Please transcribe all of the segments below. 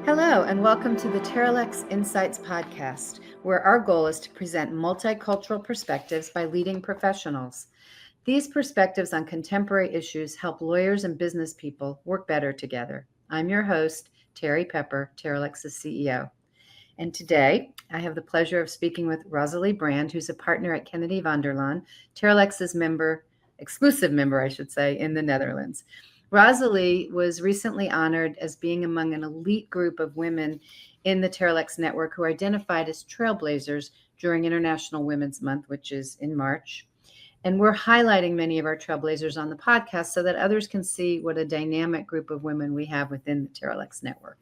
Hello, and welcome to the TerraLex Insights podcast, where our goal is to present multicultural perspectives by leading professionals. These perspectives on contemporary issues help lawyers and business people work better together. I'm your host, Terry Pepper, TerraLex's CEO. And today, I have the pleasure of speaking with Rosalie Brand, who's a partner at Kennedy van der Laan, TerraLex's exclusive member, I should say, in the Netherlands. Rosalie was recently honored as being among an elite group of women in the TerraLex network who identified as Trailblazers during International Women's Month, which is in March. And we're highlighting many of our Trailblazers on the podcast so that others can see what a dynamic group of women we have within the TerraLex network.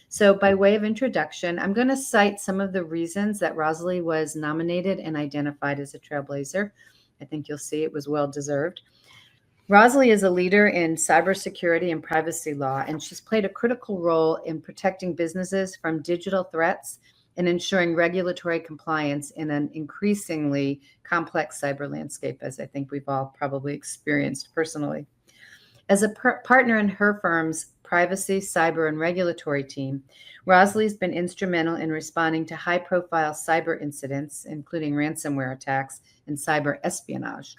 So by way of introduction, I'm going to cite some of the reasons that Rosalie was nominated and identified as a Trailblazer. I think you'll see it was well deserved. Rosalie is a leader in cybersecurity and privacy law, and she's played a critical role in protecting businesses from digital threats and ensuring regulatory compliance in an increasingly complex cyber landscape, as I think we've all probably experienced personally. As a partner in her firm's privacy, cyber, and regulatory team, Rosalie's been instrumental in responding to high-profile cyber incidents, including ransomware attacks and cyber espionage.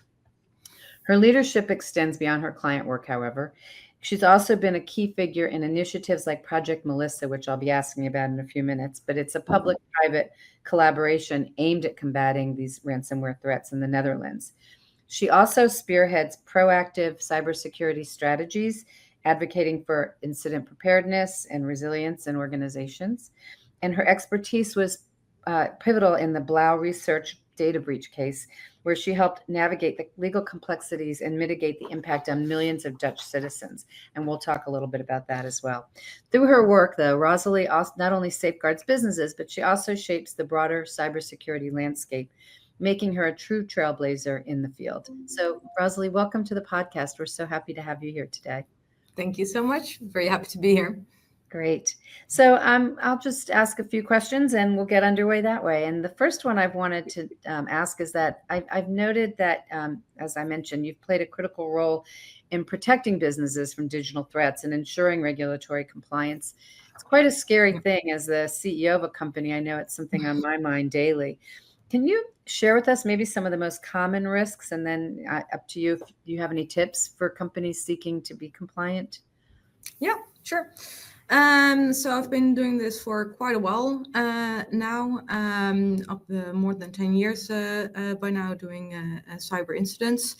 Her leadership extends beyond her client work, however. She's also been a key figure in initiatives like Project Melissa, which I'll be asking about in a few minutes, but it's a public-private collaboration aimed at combating these ransomware threats in the Netherlands. She also spearheads proactive cybersecurity strategies, advocating for incident preparedness and resilience in organizations. And her expertise was pivotal in the Blauw Research data breach case, where she helped navigate the legal complexities and mitigate the impact on millions of Dutch citizens. And we'll talk a little bit about that as well. Through her work, though, Rosalie not only safeguards businesses, but she also shapes the broader cybersecurity landscape, making her a true trailblazer in the field. So, Rosalie, welcome to the podcast. We're so happy to have you here today. Thank you so much. Very happy to be here. Great. So I'll just ask a few questions and we'll get underway that way. And the first one I've wanted to ask is that I've noted that, as I mentioned, you've played a critical role in protecting businesses from digital threats and ensuring regulatory compliance. It's quite a scary thing as the CEO of a company. I know it's something on my mind daily. Can you share with us maybe some of the most common risks, and then up to you if you have any tips for companies seeking to be compliant? Yeah, sure. So I've been doing this for quite a while now, more than 10 years by now, doing cyber incidents.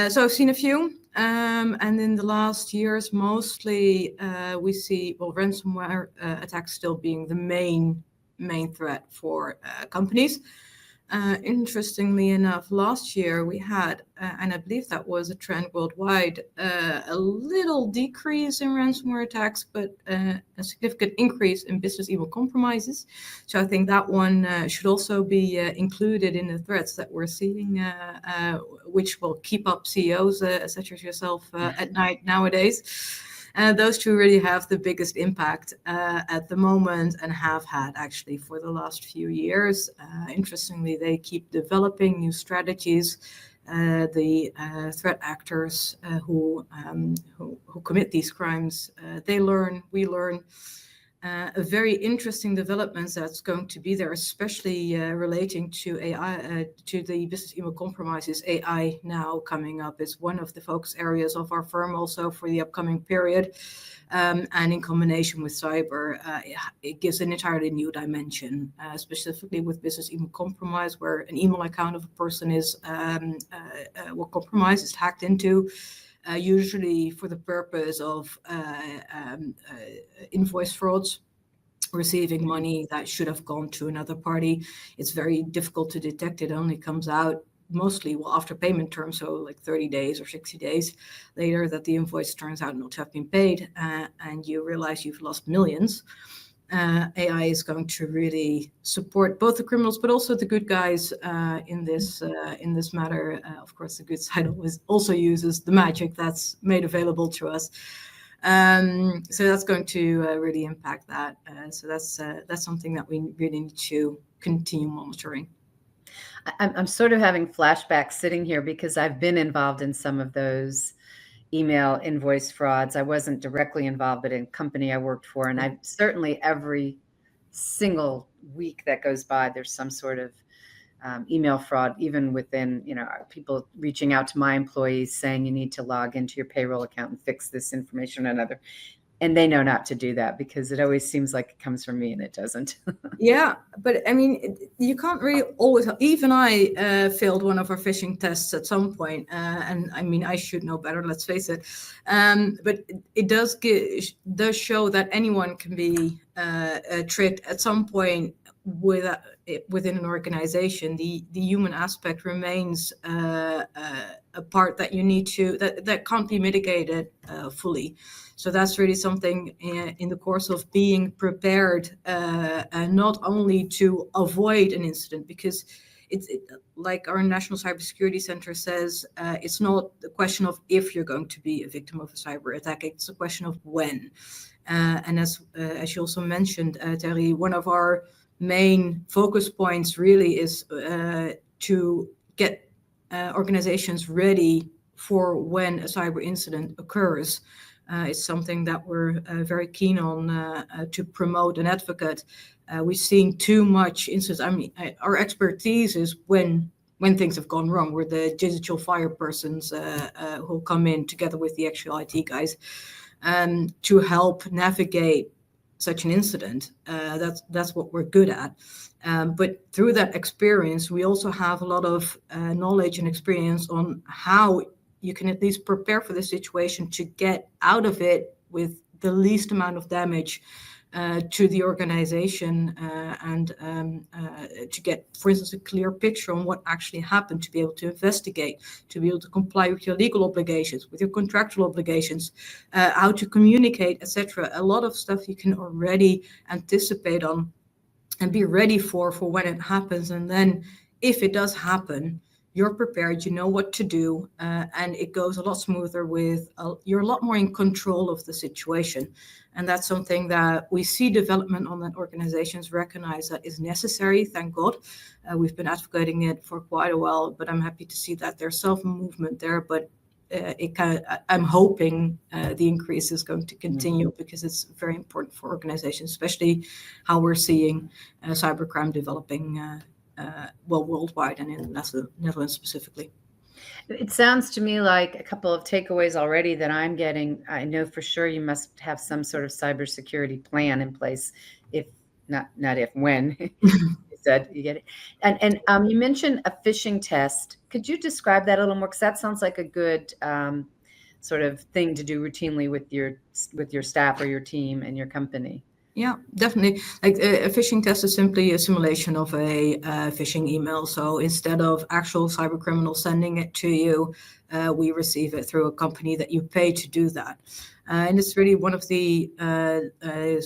So I've seen a few, and in the last years, mostly we see ransomware attacks still being the main threat for companies. Interestingly enough, last year we had, and I believe that was a trend worldwide, a little decrease in ransomware attacks, but a significant increase in business email compromises. So I think that one should also be included in the threats that we're seeing, which will keep up CEOs such as yourself at night nowadays. Those two really have the biggest impact at the moment and have had actually for the last few years. Interestingly, they keep developing new strategies. The threat actors who commit these crimes, they learn, we learn. A very interesting development that's going to be there, especially relating to AI, to the business email compromises. AI now coming up is one of the focus areas of our firm also for the upcoming period. And in combination with cyber, it gives an entirely new dimension, specifically with business email compromise, where an email account of a person is compromised, is hacked into. Usually for the purpose of invoice frauds, receiving money that should have gone to another party. It's very difficult to detect. It only comes out mostly after payment terms, so like 30 days or 60 days later, that the invoice turns out not to have been paid, and you realize you've lost millions. AI is going to really support both the criminals, but also the good guys in this matter. Of course, the good side always also uses the magic that's made available to us. So that's going to really impact that. So that's something that we really need to continue monitoring. I'm sort of having flashbacks sitting here because I've been involved in some of those email invoice frauds. I wasn't directly involved, but in a company I worked for, and I certainly every single week that goes by, there's some sort of email fraud, even within, people reaching out to my employees saying you need to log into your payroll account and fix this information or another. And they know not to do that because it always seems like it comes from me and it doesn't. Yeah, but I mean, you can't really always. Even I failed one of our phishing tests at some point, and I mean, I should know better. Let's face it. But it does show that anyone can be tricked at some point within an organization. The human aspect remains a part that you need to that can't be mitigated fully. So that's really something in the course of being prepared, and not only to avoid an incident, because it's like our National Cybersecurity Center says, it's not the question of if you're going to be a victim of a cyber attack, it's a question of when. And as you also mentioned, Terry, one of our main focus points really is to get organizations ready for when a cyber incident occurs. It's something that we're very keen on to promote and advocate. We're seeing too much incidents. I mean, our expertise is when things have gone wrong. We're the digital fire persons who come in together with the actual IT guys to help navigate such an incident. That's what we're good at. But through that experience, we also have a lot of knowledge and experience on how you can at least prepare for the situation to get out of it with the least amount of damage to the organization, and to get, for instance, a clear picture on what actually happened, to be able to investigate, to be able to comply with your legal obligations, with your contractual obligations, how to communicate, etc. A lot of stuff you can already anticipate on and be ready for when it happens. And then if it does happen, you're prepared, you know what to do, and it goes a lot smoother you're a lot more in control of the situation. And that's something that we see development on, that organizations recognize that is necessary, thank God. We've been advocating it for quite a while, but I'm happy to see that there's self-movement there. But I'm hoping the increase is going to continue, because it's very important for organizations, especially how we're seeing cybercrime developing worldwide and in the Netherlands specifically. It sounds to me like a couple of takeaways already that I'm getting. I know for sure you must have some sort of cybersecurity plan in place, if not if, when. You said you get it. And you mentioned a phishing test. Could you describe that a little more? Because that sounds like a good sort of thing to do routinely with your staff or your team and your company. Yeah, definitely. Like a phishing test is simply a simulation of a phishing email. So instead of actual cyber criminals sending it to you, we receive it through a company that you pay to do that. And it's really one of the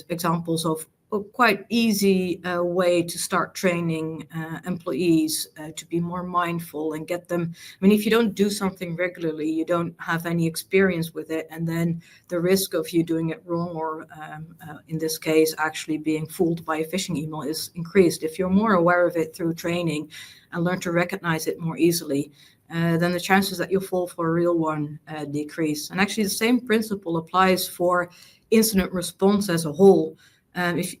examples of a quite easy way to start training employees to be more mindful and get them. I mean, if you don't do something regularly, you don't have any experience with it, and then the risk of you doing it wrong, or in this case, actually being fooled by a phishing email, is increased. If you're more aware of it through training and learn to recognize it more easily, then the chances that you'll fall for a real one decrease. And actually, the same principle applies for incident response as a whole. If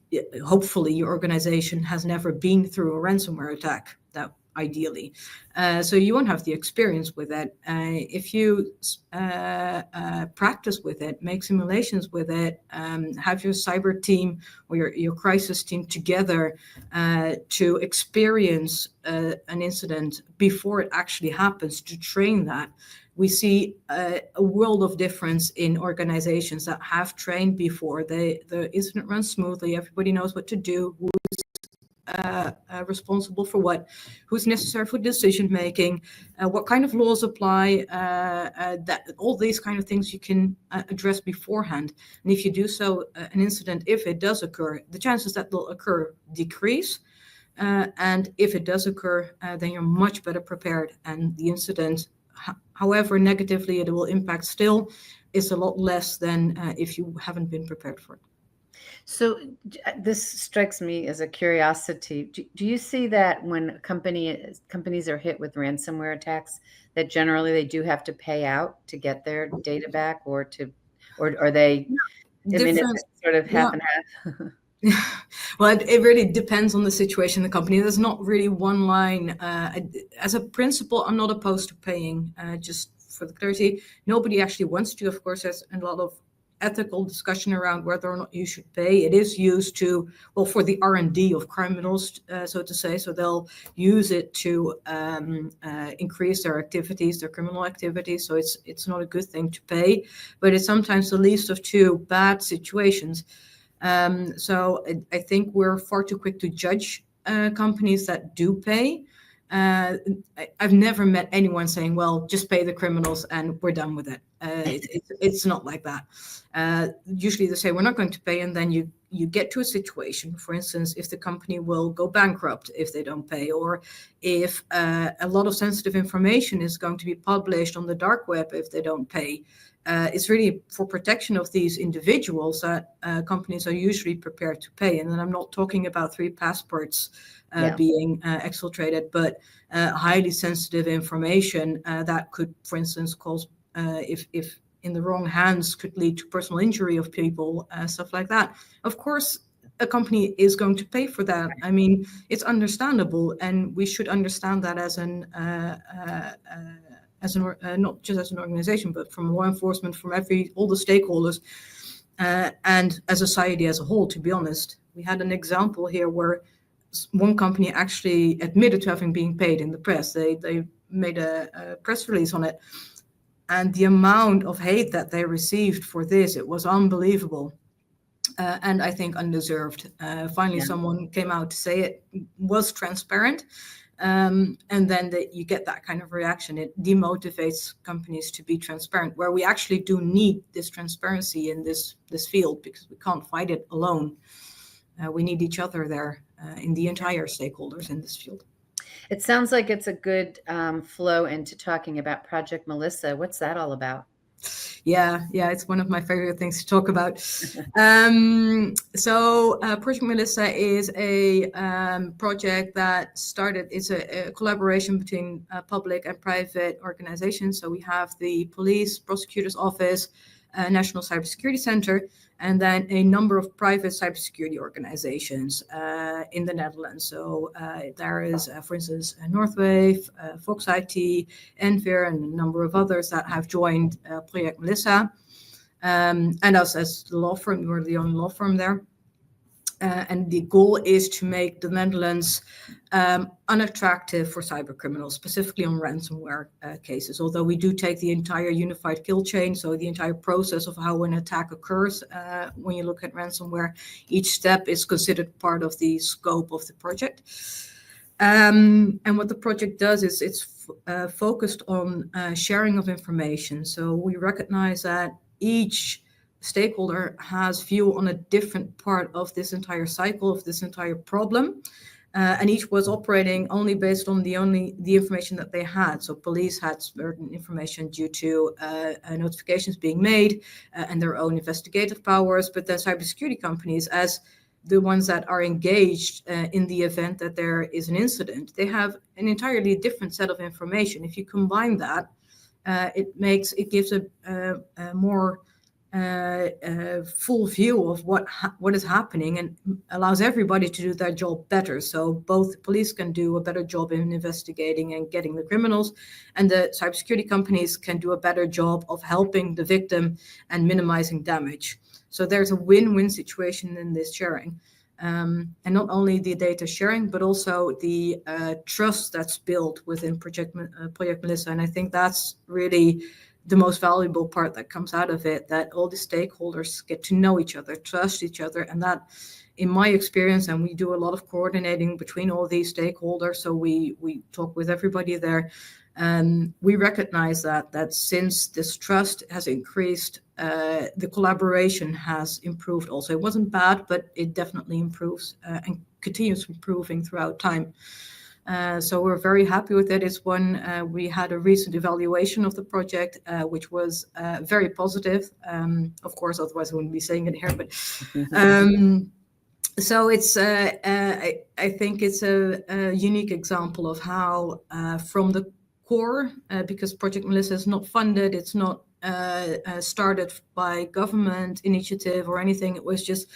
hopefully your organization has never been through a ransomware attack, that ideally, so you won't have the experience with it. If you practice with it, make simulations with it, have your cyber team or your crisis team together to experience an incident before it actually happens, to train that. We see a world of difference in organizations that have trained before. The incident runs smoothly. Everybody knows what to do, who's responsible for what, who's necessary for decision making, what kind of laws apply, that all these kind of things you can address beforehand. And if you do so, an incident, if it does occur, the chances that will occur decrease. And if it does occur, then you're much better prepared, and the incident, however negatively it will impact, still is a lot less than if you haven't been prepared for it. So this strikes me as a curiosity. Do you see that when companies are hit with ransomware attacks, that generally they do have to pay out to get their data back, or are they? I mean, is Different, it sort of half yeah. and half? Well, it really depends on the situation in the company. There's not really one line. As a principle, I'm not opposed to paying. Just for the clarity, nobody actually wants to. Of course, there's a lot of ethical discussion around whether or not you should pay. It is used to, well, for the R&D of criminals, so to say. So they'll use it to increase their activities, their criminal activities. So it's not a good thing to pay, but it's sometimes the least of two bad situations. So I think we're far too quick to judge companies that do pay. I've never met anyone saying, well, just pay the criminals and we're done with it. It's not like that. Usually they say, we're not going to pay, and then you get to a situation, for instance, if the company will go bankrupt if they don't pay, or if a lot of sensitive information is going to be published on the dark web if they don't pay. It's really for protection of these individuals that companies are usually prepared to pay. And then I'm not talking about 3 passports being exfiltrated, but highly sensitive information that could, for instance, cause, if in the wrong hands, could lead to personal injury of people, stuff like that. Of course, a company is going to pay for that. I mean, it's understandable, and we should understand that as not just as an organization, but from law enforcement, from all the stakeholders, and as a society as a whole. To be honest, we had an example here where one company actually admitted to having been paid in the press. They made a press release on it, and the amount of hate that they received for this, it was unbelievable. And I think undeserved. Finally, someone came out to say it was transparent. And then you get that kind of reaction. It demotivates companies to be transparent, where we actually do need this transparency in this field, because we can't fight it alone. We need each other there, in the entire stakeholders in this field. It sounds like it's a good flow into talking about Project Melissa. What's that all about? Yeah, it's one of my favorite things to talk about. So Project Melissa is a project that started. It's a collaboration between public and private organizations. So we have the Police Prosecutor's Office, National Cybersecurity Center, and then a number of private cybersecurity organizations in the Netherlands. So there is, for instance, Northwave, Fox IT, Enver, and a number of others that have joined Project Melissa. And us as the law firm, we're the only law firm there. And the goal is to make the Netherlands unattractive for cyber criminals, specifically on ransomware cases. Although we do take the entire unified kill chain, so the entire process of how an attack occurs, when you look at ransomware, each step is considered part of the scope of the project. And what the project does is it's focused on sharing of information. So we recognize that each stakeholder has view on a different part of this entire cycle, of this entire problem, and each was operating only based on the information that they had. So police had certain information due to notifications being made and their own investigative powers, but then cybersecurity companies, as the ones that are engaged in the event that there is an incident, they have an entirely different set of information. If you combine that, it gives a more full view of what is happening, and allows everybody to do their job better. So both police can do a better job in investigating and getting the criminals, and the cybersecurity companies can do a better job of helping the victim and minimizing damage. So there's a win-win situation in this sharing. And not only the data sharing, but also the trust that's built within Project Melissa. And I think that's really the most valuable part that comes out of it, that all the stakeholders get to know each other, trust each other. And that, in my experience, and we do a lot of coordinating between all these stakeholders, so we talk with everybody there, and we recognize that since this trust has increased, the collaboration has improved also. It wasn't bad, but it definitely improves and continues improving throughout time. So we're very happy with it. It's one we had a recent evaluation of the project, which was very positive. Of course, otherwise I wouldn't be saying it here. But so it's I think it's a unique example of how from the core, because Project Melissa is not funded, it's not started by government initiative or anything. It was just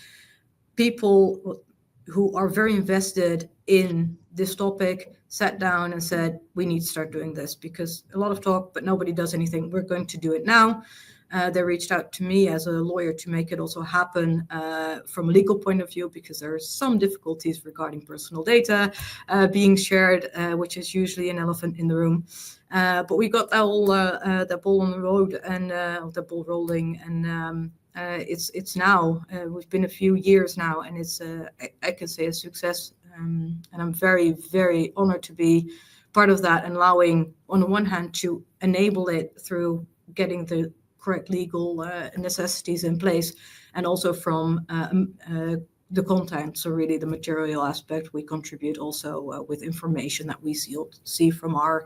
people who are very invested in this topic sat down and said, we need to start doing this, because a lot of talk, but nobody does anything. We're going to do it now. They reached out to me as a lawyer to make it also happen from a legal point of view, because there are some difficulties regarding personal data being shared, which is usually an elephant in the room. But we got that ball on the road and the ball rolling, and it's now we've been a few years now, and it's I can say a success, and I'm very, very honored to be part of that, and allowing on the one hand to enable it through getting the correct legal necessities in place, and also from the content, so really the material aspect. We contribute also with information that we see from our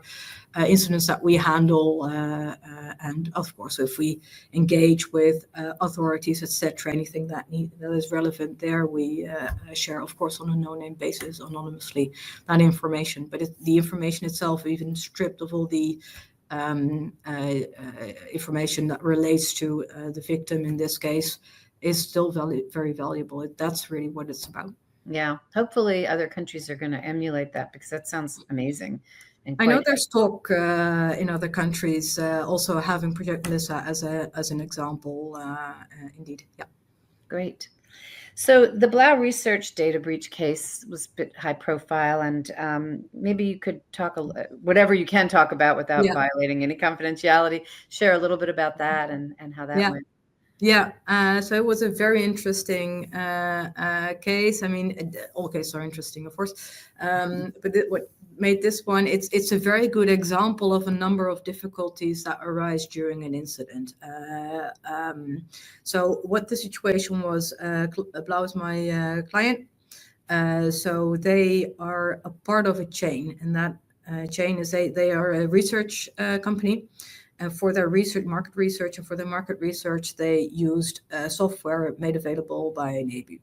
incidents that we handle, and of course if we engage with authorities, etc., anything that is relevant there, we share, of course, on a no-name basis, anonymously, that information. But the information itself, even stripped of all the information that relates to the victim in this case, is still very valuable. That's really what it's about. Yeah, hopefully other countries are going to emulate that, because that sounds amazing. And I know there's talk in other countries also having Project Melissa as an example. Indeed, yeah. Great. So the Blauw Research data breach case was a bit high profile, and maybe you could talk whatever you can talk about without violating any confidentiality. Share a little bit about that and how that went. Yeah, so it was a very interesting case. I mean, all cases are interesting, of course, but what made this one, it's a very good example of a number of difficulties that arise during an incident. So what the situation was, Blauw is my client. So they are a part of a chain, and that chain is they are a research company. And for their market research, and for their market research, they used software made available by NABU.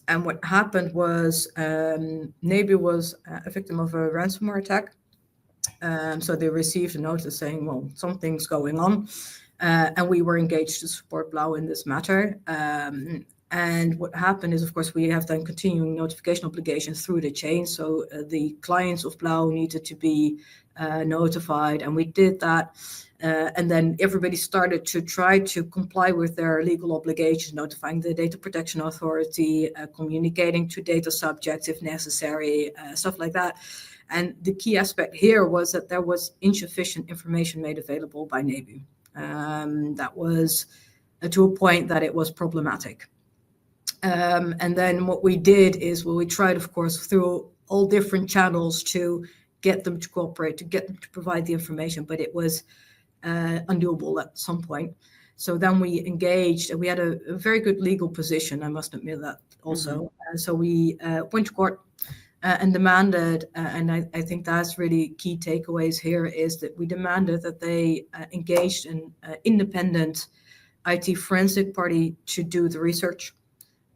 And what happened was NABU was a victim of a ransomware attack. So they received a notice saying, well, something's going on. And we were engaged to support Blauw in this matter. And what happened is, of course, we have done continuing notification obligations through the chain. So the clients of Blauw needed to be notified, and we did that. And then everybody started to try to comply with their legal obligations, notifying the Data Protection Authority, communicating to data subjects if necessary, stuff like that. And the key aspect here was that there was insufficient information made available by NABU. That was to a point that it was problematic. And then what we did is, we tried, of course, through all different channels to get them to cooperate, to get them to provide the information, but it was undoable at some point. So then we engaged, and we had a very good legal position, I must admit that also. Mm-hmm. So we went to court and demanded, and I think that's really key takeaways here, is that we demanded that they engaged an independent IT forensic party to do the research,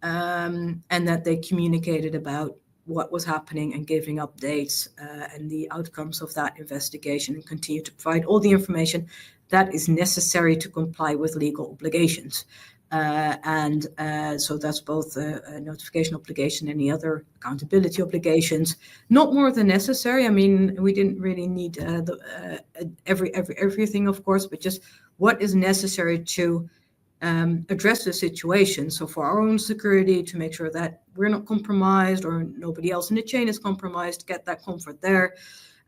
and that they communicated about what was happening and giving updates and the outcomes of that investigation, and continue to provide all the information that is necessary to comply with legal obligations. And so that's both a notification obligation and the other accountability obligations. Not more than necessary. I mean, we didn't really need everything, of course, but just what is necessary to address the situation. So for our own security, to make sure that we're not compromised or nobody else in the chain is compromised, get that comfort there.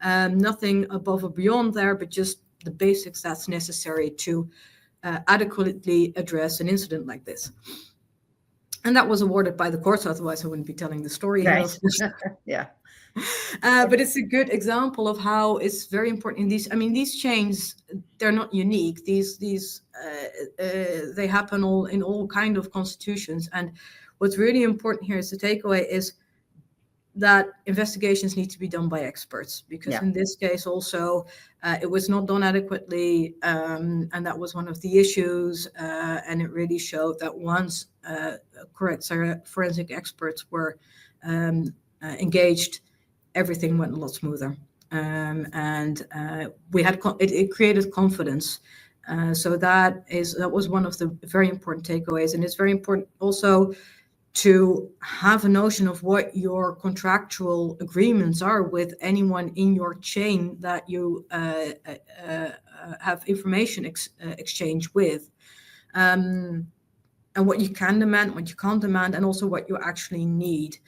Nothing above or beyond there, but just the basics that's necessary to adequately address an incident like this. And that was awarded by the courts, otherwise I wouldn't be telling the story here, of course. Yeah. But it's a good example of how it's very important in these. I mean, these chains, they're not unique. These they happen in all kind of constitutions. And what's really important here is the takeaway is that investigations need to be done by experts, because in this case also it was not done adequately, and that was one of the issues, and it really showed that once correct forensic experts were engaged, everything went a lot smoother, and we had it created confidence. So that was one of the very important takeaways, and it's very important also to have a notion of what your contractual agreements are with anyone in your chain that you have information exchange with, and what you can demand, what you can't demand, and also what you actually need.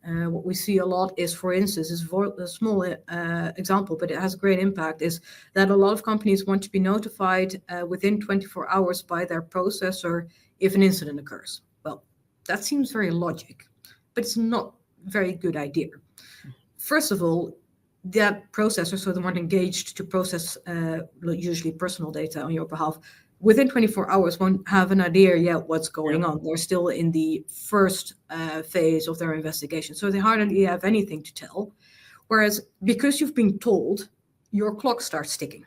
What we see a lot is, for instance, is a small example, but it has great impact, is that a lot of companies want to be notified within 24 hours by their processor if an incident occurs. Well, that seems very logic, but it's not a very good idea. First of all, that processor, so the one engaged to process usually personal data on your behalf, within 24 hours won't have an idea yet what's going on. They're still in the first phase of their investigation, so they hardly have anything to tell. Whereas because you've been told, your clock starts ticking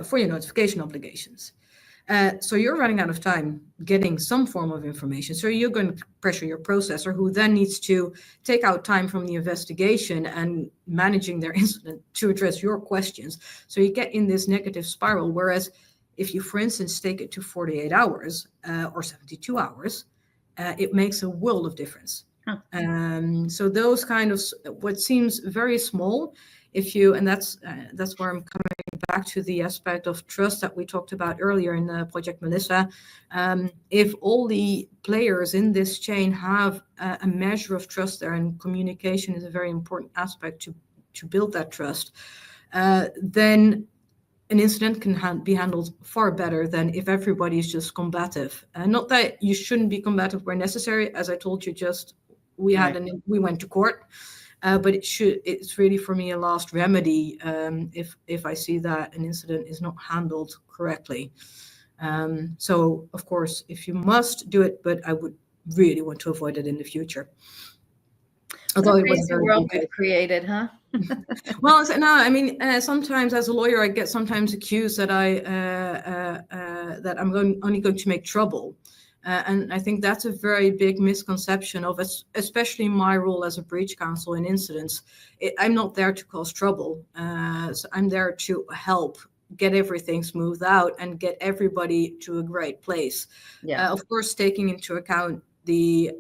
for your notification obligations. So you're running out of time getting some form of information. So you're going to pressure your processor, who then needs to take out time from the investigation and managing their incident to address your questions. So you get in this negative spiral. Whereas if you, for instance, take it to 48 hours or 72 hours, it makes a world of difference. So those kind of what seems very small, and that's where I'm coming back to the aspect of trust that we talked about earlier in Project Melissa. If all the players in this chain have a measure of trust there, and communication is a very important aspect to build that trust, then an incident can be handled far better than if everybody is just combative. Not that you shouldn't be combative where necessary. As I told you, we went to court. But it's really for me a last remedy if I see that an incident is not handled correctly. So of course, if you must do it, but I would really want to avoid it in the future. Although it was a world we've created, huh? Well, no, I mean, sometimes as a lawyer, I get sometimes accused that I'm only going to make trouble. And I think that's a very big misconception of especially my role as a breach counsel in incidents. I'm not there to cause trouble. So I'm there to help get everything smoothed out and get everybody to a great place. Of course, taking into account the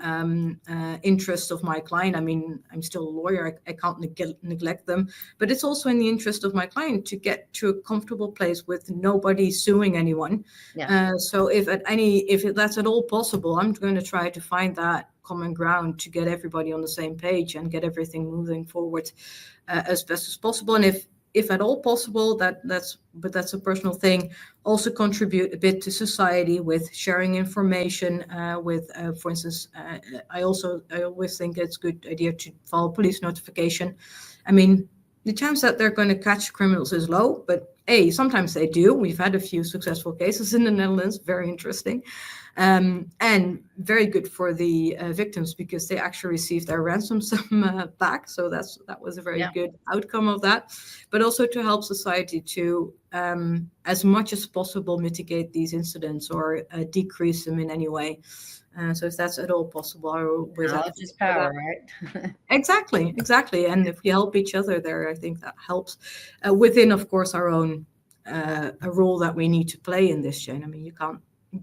interest of my client. I mean, I'm still a lawyer. I can't neglect them, but it's also in the interest of my client to get to a comfortable place with nobody suing anyone. So if that's at all possible, I'm going to try to find that common ground to get everybody on the same page and get everything moving forward as best as possible. And if at all possible, that's a personal thing, also contribute a bit to society with sharing information for instance, I always think it's a good idea to file police notification. I mean, the chance that they're going to catch criminals is low, but sometimes they do. We've had a few successful cases in the Netherlands, very interesting, and very good for the victims because they actually received their ransom sum back. So that was a very good outcome of that, but also to help society to, as much as possible, mitigate these incidents or decrease them in any way. So if that's at all possible, knowledge is power, right? Exactly. And if we help each other there, I think that helps within, of course, our own a role that we need to play in this chain. I mean, you can't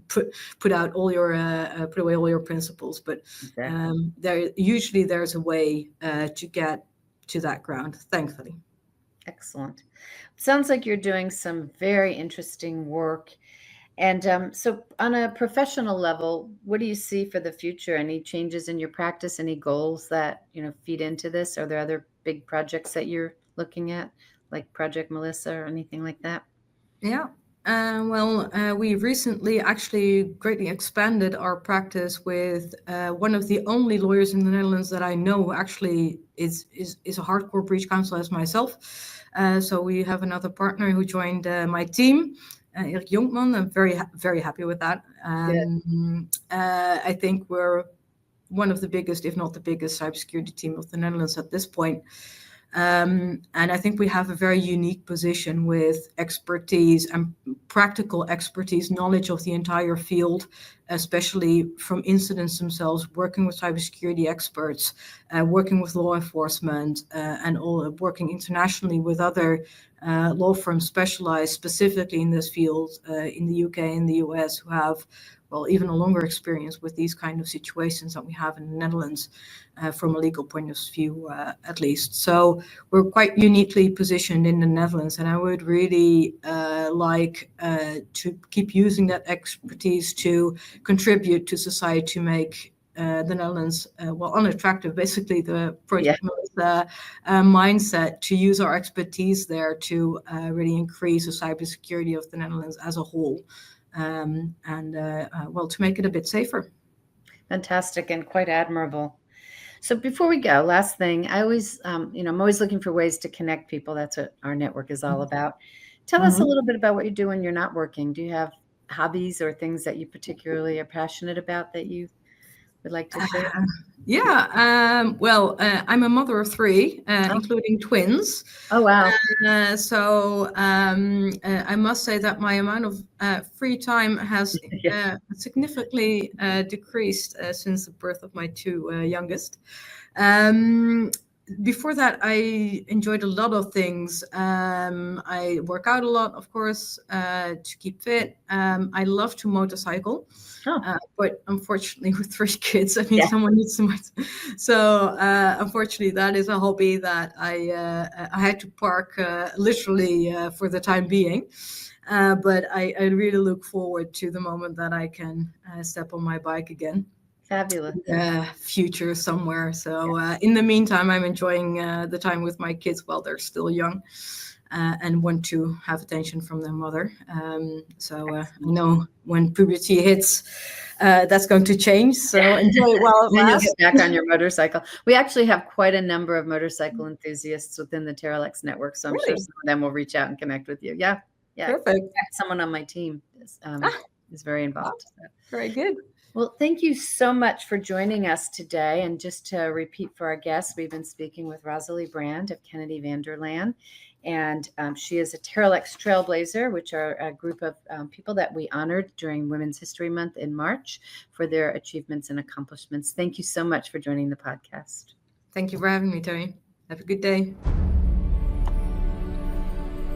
put away all your principles, but there's a way to get to that ground, thankfully. Excellent. Sounds like you're doing some very interesting work. And so on a professional level, what do you see for the future? Any changes in your practice, any goals that, feed into this? Are there other big projects that you're looking at, like Project Melissa or anything like that? Yeah. We recently actually greatly expanded our practice with one of the only lawyers in the Netherlands that I know who actually is a hardcore breach counsel as myself. So we have another partner who joined my team. Erik Jonkman. I'm very, very happy with that. I think we're one of the biggest, if not the biggest, cybersecurity team of the Netherlands at this point. And I think we have a very unique position with expertise and practical expertise, knowledge of the entire field, especially from incidents themselves, working with cybersecurity experts, working with law enforcement, and all working internationally with other law firms specialized specifically in this field in the UK and the US, who have, well, even a longer experience with these kind of situations that we have in the Netherlands, from a legal point of view, at least. So we're quite uniquely positioned in the Netherlands, and I would really like to keep using that expertise to contribute to society, to make the Netherlands, unattractive, basically the project mindset, to use our expertise there to really increase the cybersecurity of the Netherlands as a whole. To make it a bit safer. Fantastic and quite admirable. So before we go, last thing, I always, I'm always looking for ways to connect people. That's what our network is all about. Tell us a little bit about what you do when you're not working. Do you have hobbies or things that you particularly are passionate about that you would like to share? I'm a mother of three, including twins. Oh, wow. I must say that my amount of free time has significantly decreased since the birth of my two youngest. Before that, I enjoyed a lot of things. I work out a lot, of course, to keep fit. I love to motorcycle. But unfortunately, with three kids, someone needs to. So unfortunately, that is a hobby that I had to park literally for the time being. But I really look forward to the moment that I can step on my bike again. Fabulous. Future somewhere. So in the meantime, I'm enjoying the time with my kids while they're still young. And want to have attention from their mother. I know when puberty hits, that's going to change. So enjoy it while it lasts. You'll get back on your motorcycle. We actually have quite a number of motorcycle enthusiasts within the TerraLex network, so I'm sure some of them will reach out and connect with you. Yeah. Perfect. Someone on my team is very involved. So. Very good. Well, thank you so much for joining us today. And just to repeat for our guests, we've been speaking with Rosalie Brand of Kennedy Vanderland. And she is a TerraLex Trailblazer, which are a group of people that we honored during Women's History Month in March for their achievements and accomplishments. Thank you so much for joining the podcast. Thank you for having me, Tony. Have a good day.